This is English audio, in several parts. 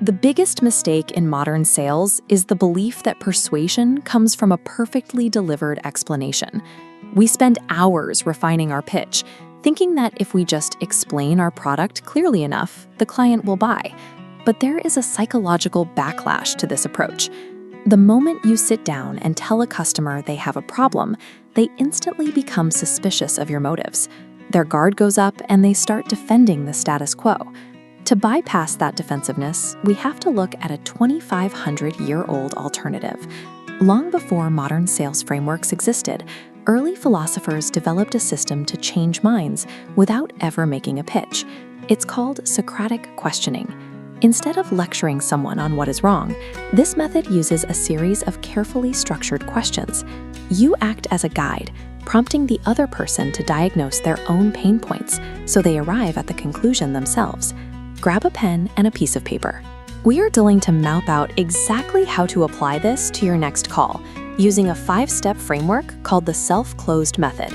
The biggest mistake in modern sales is the belief that persuasion comes from a perfectly delivered explanation. We spend hours refining our pitch, thinking that if we just explain our product clearly enough, the client will buy. But there is a psychological backlash to this approach. The moment you sit down and tell a customer they have a problem, they instantly become suspicious of your motives. Their guard goes up and they start defending the status quo. To bypass that defensiveness, we have to look at a 2,500-year-old alternative. Long before modern sales frameworks existed, early philosophers developed a system to change minds without ever making a pitch. It's called Socratic questioning. Instead of lecturing someone on what is wrong, this method uses a series of carefully structured questions. You act as a guide, prompting the other person to diagnose their own pain points so they arrive at the conclusion themselves. Grab a pen and a piece of paper. We are going to map out exactly how to apply this to your next call, using a 5-step framework called the self-closed method.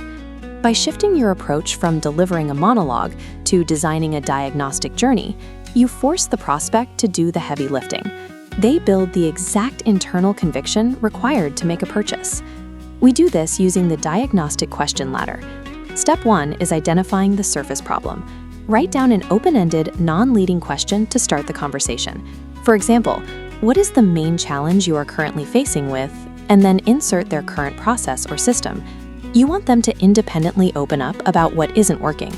By shifting your approach from delivering a monologue to designing a diagnostic journey, you force the prospect to do the heavy lifting. They build the exact internal conviction required to make a purchase. We do this using the diagnostic question ladder. Step 1 is identifying the surface problem. Write down an open-ended, non-leading question to start the conversation. For example, what is the main challenge you are currently facing with? And then insert their current process or system. You want them to independently open up about what isn't working.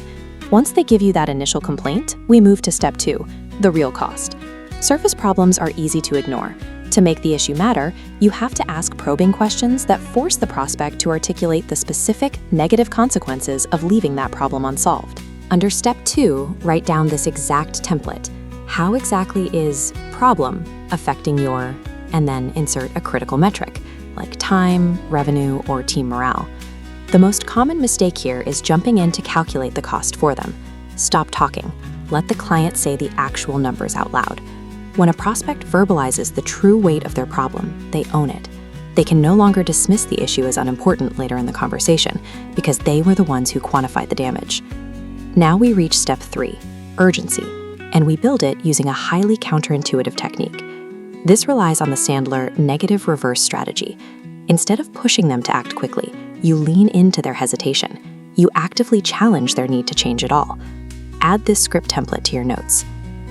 Once they give you that initial complaint, we move to step 2, the real cost. Surface problems are easy to ignore. To make the issue matter, you have to ask probing questions that force the prospect to articulate the specific negative consequences of leaving that problem unsolved. Under step 2, write down this exact template. How exactly is problem affecting your, and then insert a critical metric, like time, revenue, or team morale. The most common mistake here is jumping in to calculate the cost for them. Stop talking. Let the client say the actual numbers out loud. When a prospect verbalizes the true weight of their problem, they own it. They can no longer dismiss the issue as unimportant later in the conversation because they were the ones who quantified the damage. Now we reach step 3, urgency, and we build it using a highly counterintuitive technique. This relies on the Sandler negative reverse strategy. Instead of pushing them to act quickly, you lean into their hesitation. You actively challenge their need to change at all. Add this script template to your notes.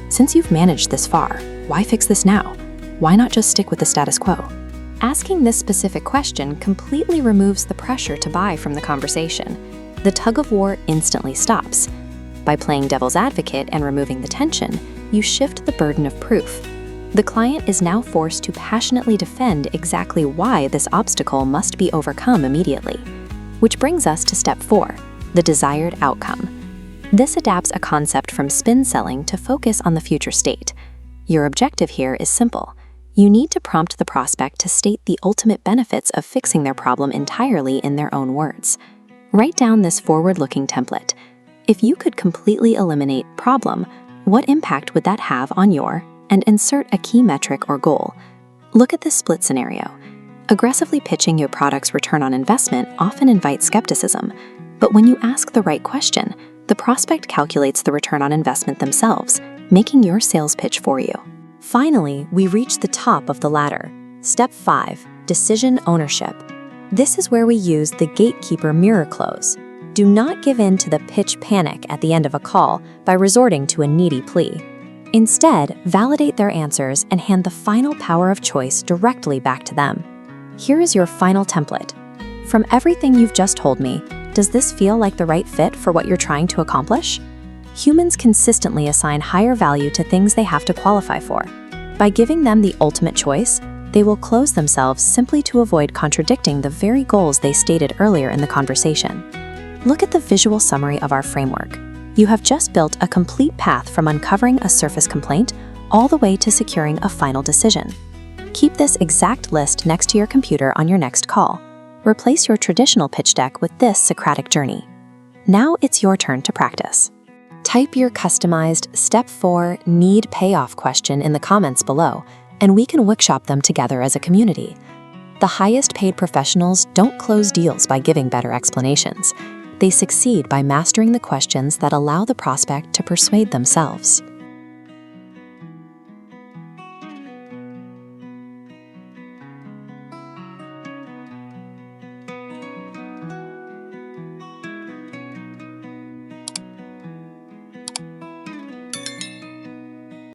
Since you've managed this far, why fix this now? Why not just stick with the status quo? Asking this specific question completely removes the pressure to buy from the conversation. The tug-of-war instantly stops. By playing devil's advocate and removing the tension, you shift the burden of proof. The client is now forced to passionately defend exactly why this obstacle must be overcome immediately. Which brings us to step 4, the desired outcome. This adapts a concept from spin selling to focus on the future state. Your objective here is simple. You need to prompt the prospect to state the ultimate benefits of fixing their problem entirely in their own words. Write down this forward-looking template. If you could completely eliminate problem, what impact would that have on your, and insert a key metric or goal. Look at this split scenario. Aggressively pitching your product's return on investment often invites skepticism, but when you ask the right question, the prospect calculates the return on investment themselves, making your sales pitch for you. Finally, we reach the top of the ladder. Step 5, decision ownership. This is where we use the gatekeeper mirror close. Do not give in to the pitch panic at the end of a call by resorting to a needy plea. Instead, validate their answers and hand the final power of choice directly back to them. Here is your final template. From everything you've just told me, does this feel like the right fit for what you're trying to accomplish? Humans consistently assign higher value to things they have to qualify for. By giving them the ultimate choice, they will close themselves simply to avoid contradicting the very goals they stated earlier in the conversation. Look at the visual summary of our framework. You have just built a complete path from uncovering a surface complaint all the way to securing a final decision. Keep this exact list next to your computer on your next call. Replace your traditional pitch deck with this Socratic journey. Now it's your turn to practice. Type your customized Step 4 Need Payoff question in the comments below, and we can workshop them together as a community. The highest paid professionals don't close deals by giving better explanations. They succeed by mastering the questions that allow the prospect to persuade themselves.